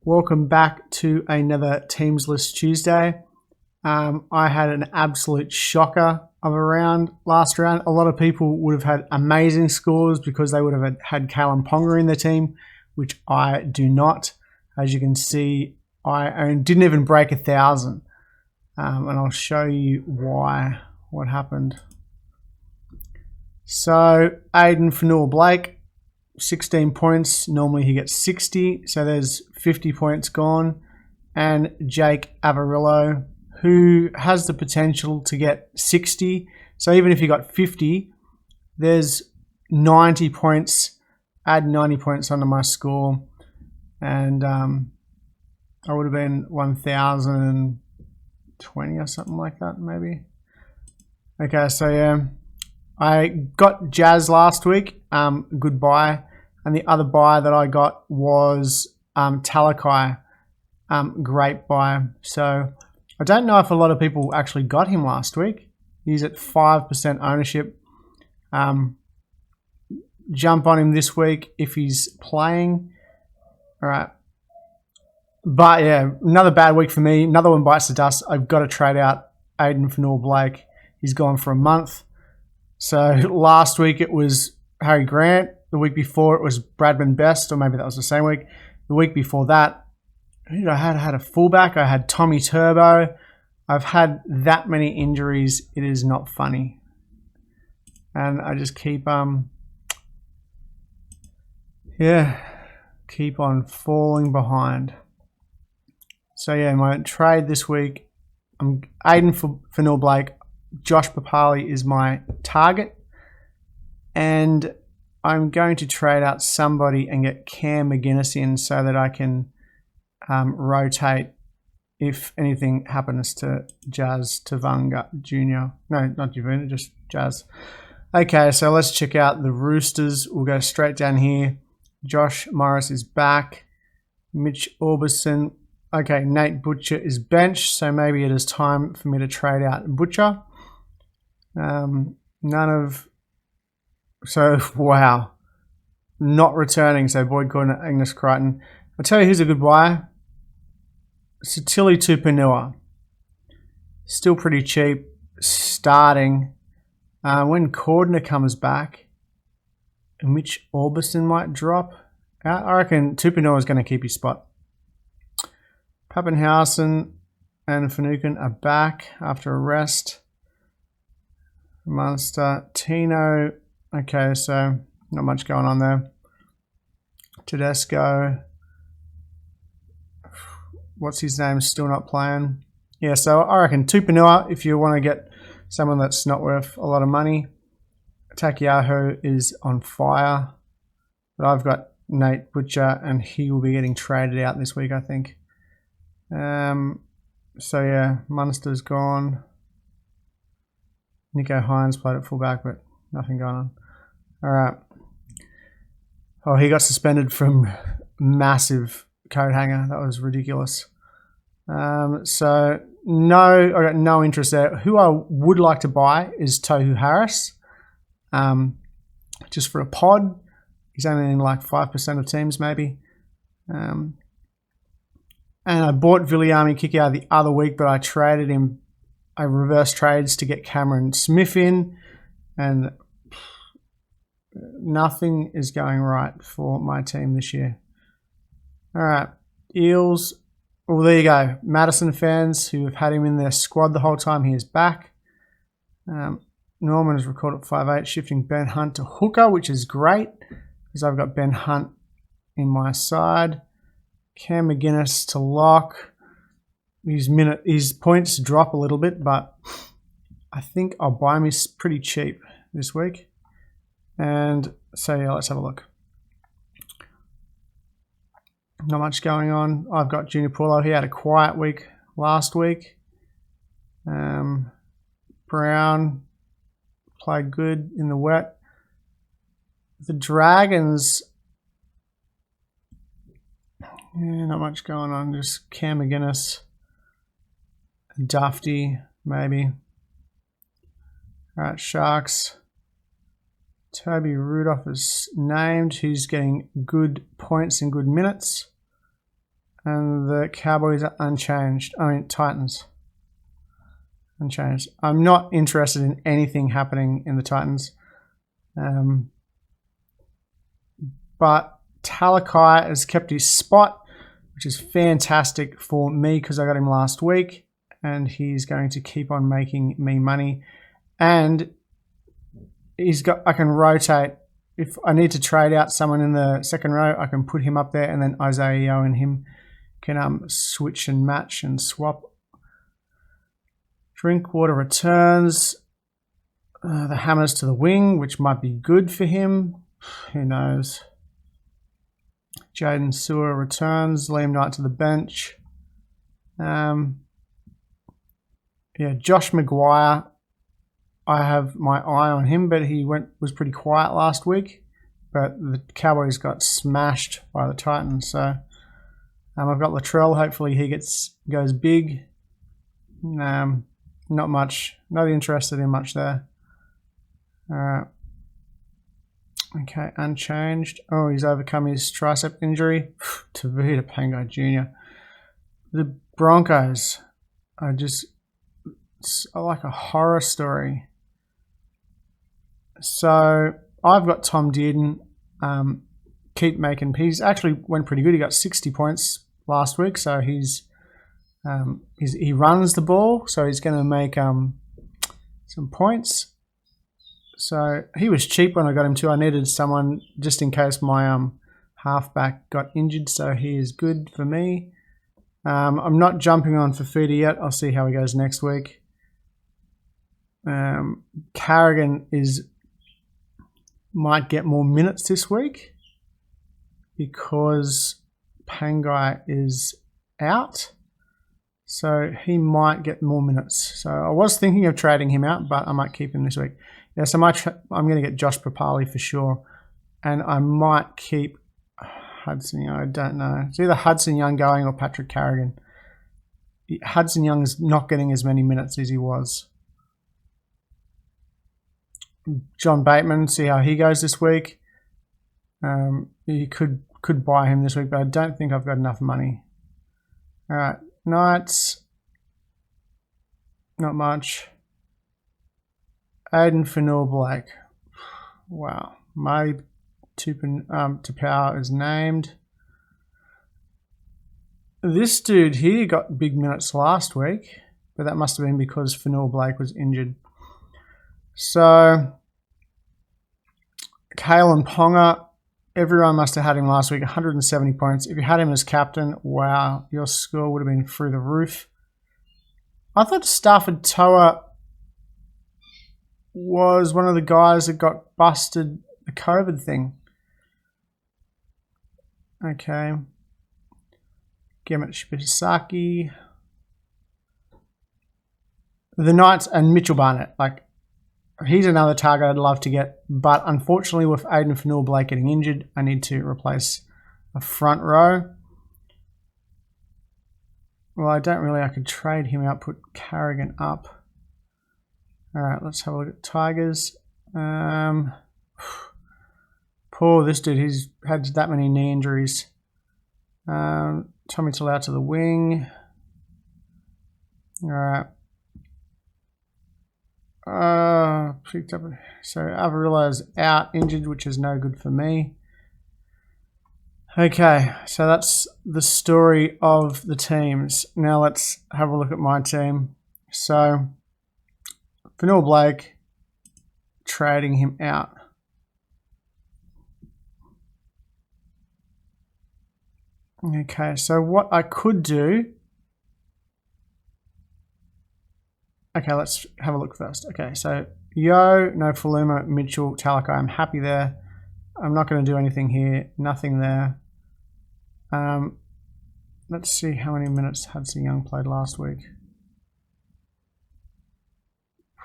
welcome back to another Teams List Tuesday. I had an absolute shocker of a round last round. A lot of people would have had amazing scores because they would have had Kalen Ponga in their team, which I do not. As you can see, I didn't even break 1,000, and I'll show you why, what happened. So Aiden Nrl, 16 points. Normally he gets 60, so there's 50 points gone. And Jake Avarillo, who has the potential to get 60. So even if he got 50, there's 90 points. Add 90 points under my score, and I would have been 1,020 or something like that, maybe. Okay, so yeah, I got Jazz last week. Good buy. And the other buy that I got was Talakai. Great buy. So I don't know if a lot of people actually got him last week. He's at 5% ownership. Jump on him this week if he's playing. All right. But yeah, another bad week for me. Another one bites the dust. I've got to trade out Aiden Nrl. He's gone for a month. So last week it was Harry Grant. The week before it was Bradman Best, or maybe that was the same week. The week before that, I had a fullback. I had Tommy Turbo. I've had that many injuries. It is not funny. And I just keep keep on falling behind. So yeah, my trade this week, I'm Aiden for Nrl. Josh Papali is my target. And I'm going to trade out somebody and get Cam McGuinness in so that I can rotate if anything happens to Jazz Tavanga Jr. No, not Javuna, just Jazz. Okay, so let's check out the Roosters. We'll go straight down here. Josh Morris is back. Mitch Orbison. Okay, Nate Butcher is benched, so maybe it is time for me to trade out Butcher. Wow. Not returning. So Boyd Gordon, Agnes Crichton. I'll tell you who's a good buy. Satili Tupanua. Still pretty cheap. Starting. When Cordner comes back, Mitch Orbison might drop out. I reckon Tupanua is going to keep his spot. Pappenhausen and Finucane are back after a rest. Munster. Tino. Okay, so not much going on there. Tedesco. What's his name? Still not playing. Yeah, so I reckon Tupanua, if you want to get someone that's not worth a lot of money. Takiaho is on fire. But I've got Nate Butcher, and he will be getting traded out this week, I think. So yeah, Munster's gone. Nico Hines played at fullback, but nothing going on. All right. Oh, he got suspended from massive coat hanger. That was ridiculous. So no, I got no interest there. Who I would like to buy is Tohu Harris. Just for a pod. He's only in like 5% of teams maybe. And I bought Viliami Kikau the other week, but I traded him. I reverse trades to get Cameron Smith in, and nothing is going right for my team this year. All right, Eels. Well, there you go. Madison fans who have had him in their squad the whole time, he is back. Norman has recorded 5'8", shifting Ben Hunt to hooker, which is great because I've got Ben Hunt in my side. Cam McGuinness to lock. His points drop a little bit, but I think I'll buy him. He's pretty cheap this week. And so yeah, let's have a look. Not much going on. I've got Junior Paulo. He had a quiet week last week. Brown played good in the wet. The Dragons, yeah, not much going on. Just Cam McGuinness. Dufty, maybe. All right, Sharks. Toby Rudolph is named. He's getting good points and good minutes. And the Cowboys are unchanged. I mean, Titans. Unchanged. I'm not interested in anything happening in the Titans. But Talakai has kept his spot, which is fantastic for me because I got him last week. And he's going to keep on making me money. And I can rotate. If I need to trade out someone in the second row, I can put him up there, and then Isaiah Yeo and him can switch and match and swap. Drinkwater returns. The Hammers to the wing, which might be good for him. Who knows? Jaden Sewer returns. Liam Knight to the bench. Yeah, Josh Maguire. I have my eye on him, but he was pretty quiet last week. But the Cowboys got smashed by the Titans. So I've got Latrell. Hopefully he goes big. Not much. Not interested in much there. Okay, unchanged. Oh, he's overcome his tricep injury. Tavita Pangai Jr. The Broncos are just like a horror story. So I've got Tom Dearden. He's actually went pretty good. He got 60 points last week, so he runs the ball, so he's going to make some points. So he was cheap when I got him too. I needed someone just in case my halfback got injured, so he is good for me. I'm not jumping on Fafita yet. I'll see how he goes next week. Carrigan might get more minutes this week because Pangai is out. So he might get more minutes. So I was thinking of trading him out, but I might keep him this week. Yeah, so I'm going to get Josh Papali for sure. And I might keep Hudson Young. I don't know. It's either Hudson Young going or Patrick Carrigan. Hudson Young is not getting as many minutes as he was. John Bateman, see how he goes this week. You could buy him this week, but I don't think I've got enough money. All right, Knights. Not much. Aiden Fanua-Blake. Wow. My Tapau is named. This dude here got big minutes last week, but that must have been because Fanua-Blake was injured. So, Kalen Ponga, everyone must have had him last week, 170 points. If you had him as captain, wow, your score would have been through the roof. I thought Stafford Toa was one of the guys that got busted the COVID thing. Okay. Gemmet Shibisaki. The Knights and Mitchell Barnett. He's another target I'd love to get, but unfortunately with Aiden Fanua-Blake getting injured, I need to replace a front row. Well, I could trade him out, put Carrigan up. All right, let's have a look at Tigers. Poor this dude, he's had that many knee injuries. Tommy Talau to the wing. All right. Picked up. So Avarilla's out, injured, which is no good for me. Okay, so that's the story of the teams. Now let's have a look at my team. So Fanua-Blake, trading him out. Okay, so what I could do. Okay, let's have a look first. Okay, so Yo, no Faluma, Mitchell, Talakai. I'm happy there. I'm not going to do anything here. Nothing there. Let's see how many minutes Hudson Young played last week.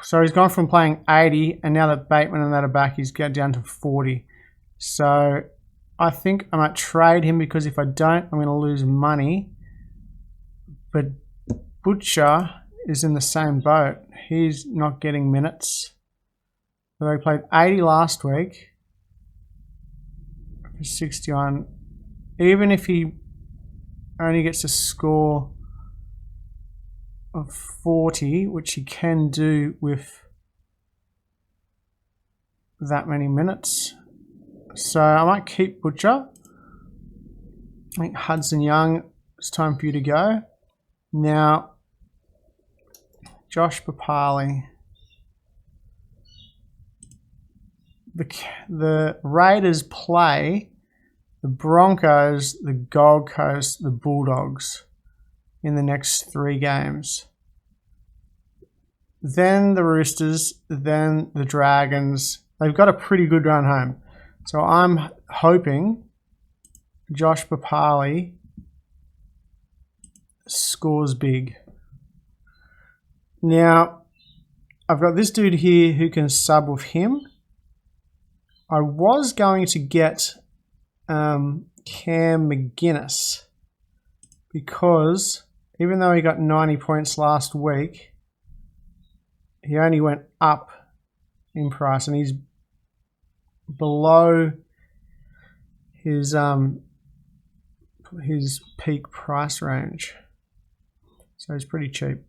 So he's gone from playing 80, and now that Bateman and that are back, he's got down to 40. So I think I might trade him because if I don't, I'm going to lose money. But Butcher is in the same boat. He's not getting minutes. So he played 80 last week. 61. Even if he... only gets a score of 40, which he can do with that many minutes. So I might keep Butcher. I think Hudson Young, it's time for you to go. Now, Josh Papali. The Raiders play the Broncos, the Gold Coast, the Bulldogs in the next 3 games. Then the Roosters, then the Dragons. They've got a pretty good run home. So I'm hoping Josh Papali scores big. Now, I've got this dude here who can sub with him. I was going to get Cam McGuinness because even though he got 90 points last week, he only went up in price and he's below his peak price range. So he's pretty cheap.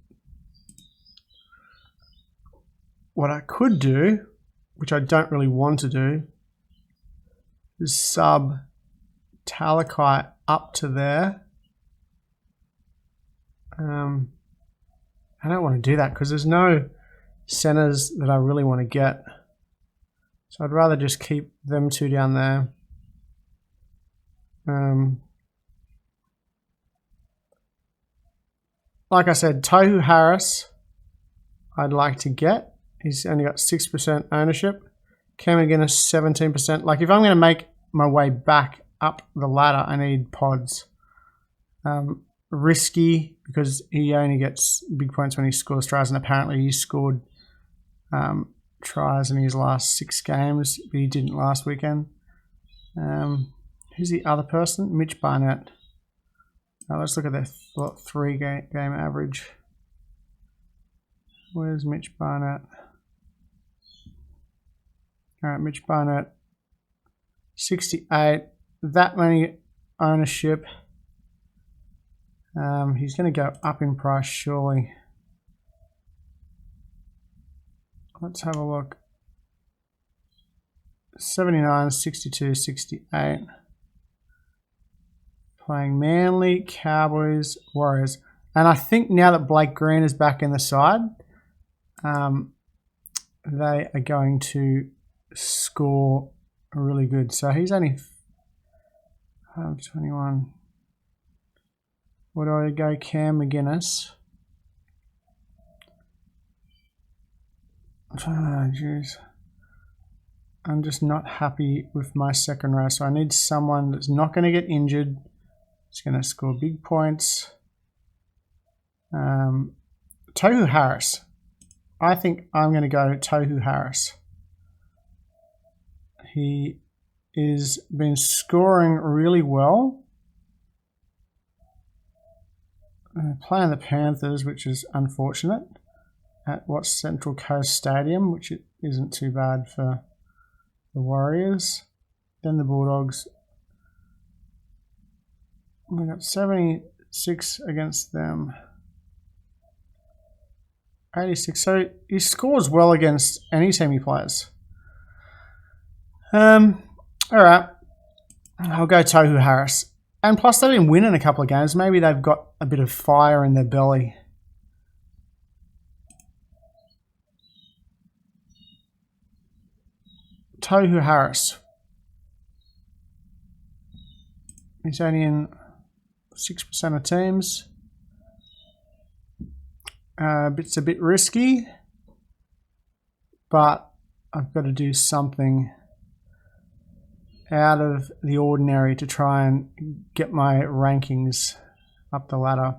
What I could do, which I don't really want to do, is sub Talakai up to there. I don't want to do that because there's no centers that I really want to get. So I'd rather just keep them 2 down there. Like I said, Tohu Harris I'd like to get. He's only got 6% ownership. Cam McGuinness 17%. Like if I'm going to make my way back up the ladder, I need pods. Risky because he only gets big points when he scores tries, and apparently he scored tries in his last 6 games, but he didn't last weekend. Who's the other person? Mitch Barnett. Now let's look at their 3 game average. Where's Mitch Barnett? All right, Mitch Barnett, 68. That many ownership. He's going to go up in price, surely. Let's have a look. 79, 62, 68. Playing Manly, Cowboys, Warriors. And I think now that Blake Green is back in the side, they are going to score really good. So he's only 21. What do I go? Cam McGuinness. Oh, jeez. I'm just not happy with my second row. So I need someone that's not going to get injured. It's going to score big points. Tohu Harris. I think I'm going to go Tohu Harris. He has been scoring really well. Playing the Panthers, which is unfortunate, at Central Coast Stadium, which isn't too bad for the Warriors. Then the Bulldogs. We got 76 against them. 86. So he scores well against any team he plays. All right. I'll go Tohu Harris. And plus they've been winning a couple of games. Maybe they've got a bit of fire in their belly. Tohu Harris. He's only in 6% of teams. It's a bit risky, but I've got to do something out of the ordinary to try and get my rankings up the ladder.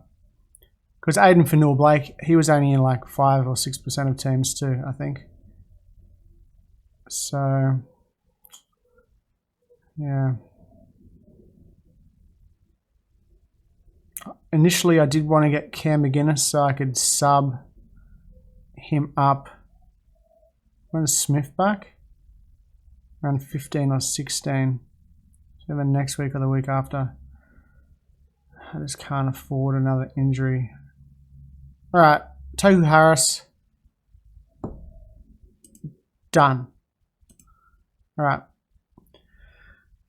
Because Aiden Fanua-Blake, he was only in like 5 or 6% of teams too, I think. So, yeah. Initially, I did want to get Cam McGuinness so I could sub him up. When's Smith back? Around 15 or 16. So then next week or the week after. I just can't afford another injury. All right, Tohu Harris. Done. All right.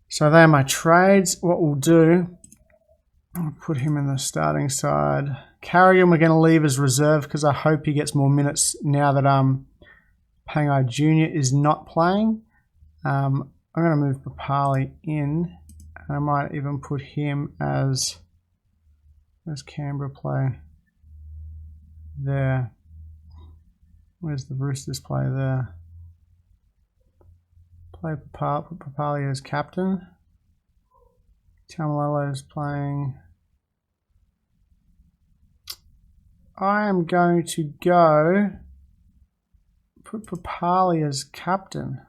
So they are my trades. What we'll do, I'll put him in the starting side. Carrigan we're going to leave as reserve because I hope he gets more minutes now that Pangai Jr. is not playing. I'm going to move Papali in. And I might even put him as, where's Canberra play? There. Where's the Roosters play there? Play Papali, put Papali as captain. Tamalolo is playing. I am going to go put Papali as captain.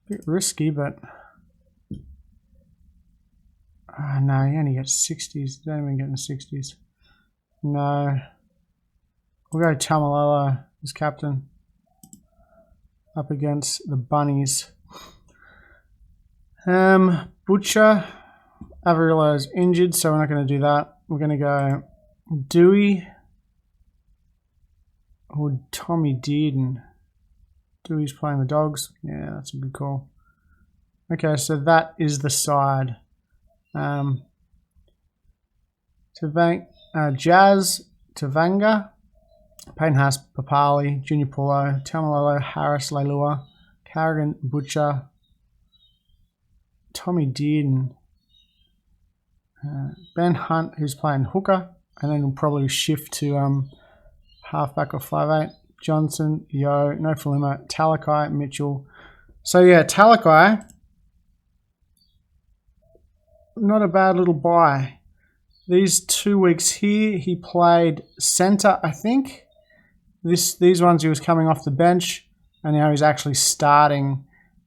A bit risky, but no, he only gets 60s. Don't even get in the 60s. No. We'll go Tamalolo as captain. Up against the Bunnies. Butcher. Averillo is injured, so we're not going to do that. We're going to go Dewey or Tommy Dearden. Dewey's playing the Dogs. Yeah, that's a good call. Okay, so that is the side. Jazz, Tavanga, Payne Haas, Papali, Junior Paulo, Tamalolo, Harris, Leilua, Carrigan, Butcher, Tommy Dearden, Ben Hunt, who's playing hooker, and then we'll probably shift to halfback or 5'8", Johnson, Yo, No Falima, Talakai, Mitchell. So yeah, Talakai, not a bad little buy. These 2 weeks here, he played centre, I think. These ones he was coming off the bench, and now he's actually starting,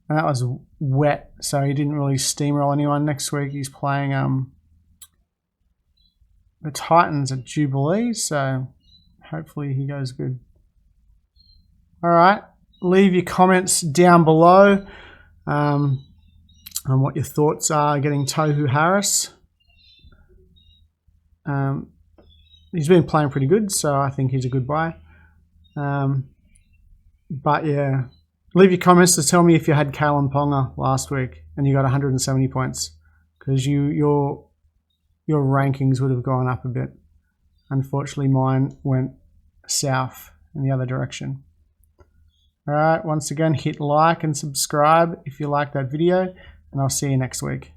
and that was wet, so he didn't really steamroll anyone. Next week he's playing the Titans at Jubilee, so hopefully he goes good. All right, leave your comments down below on what your thoughts are getting Tohu Harris. He's been playing pretty good, so I think he's a good buy. But yeah, leave your comments to tell me if you had Kalen Ponga last week and you got 170 points, because your rankings would have gone up a bit. Unfortunately, mine went south in the other direction. All right, once again, hit like and subscribe if you like that video, and I'll see you next week.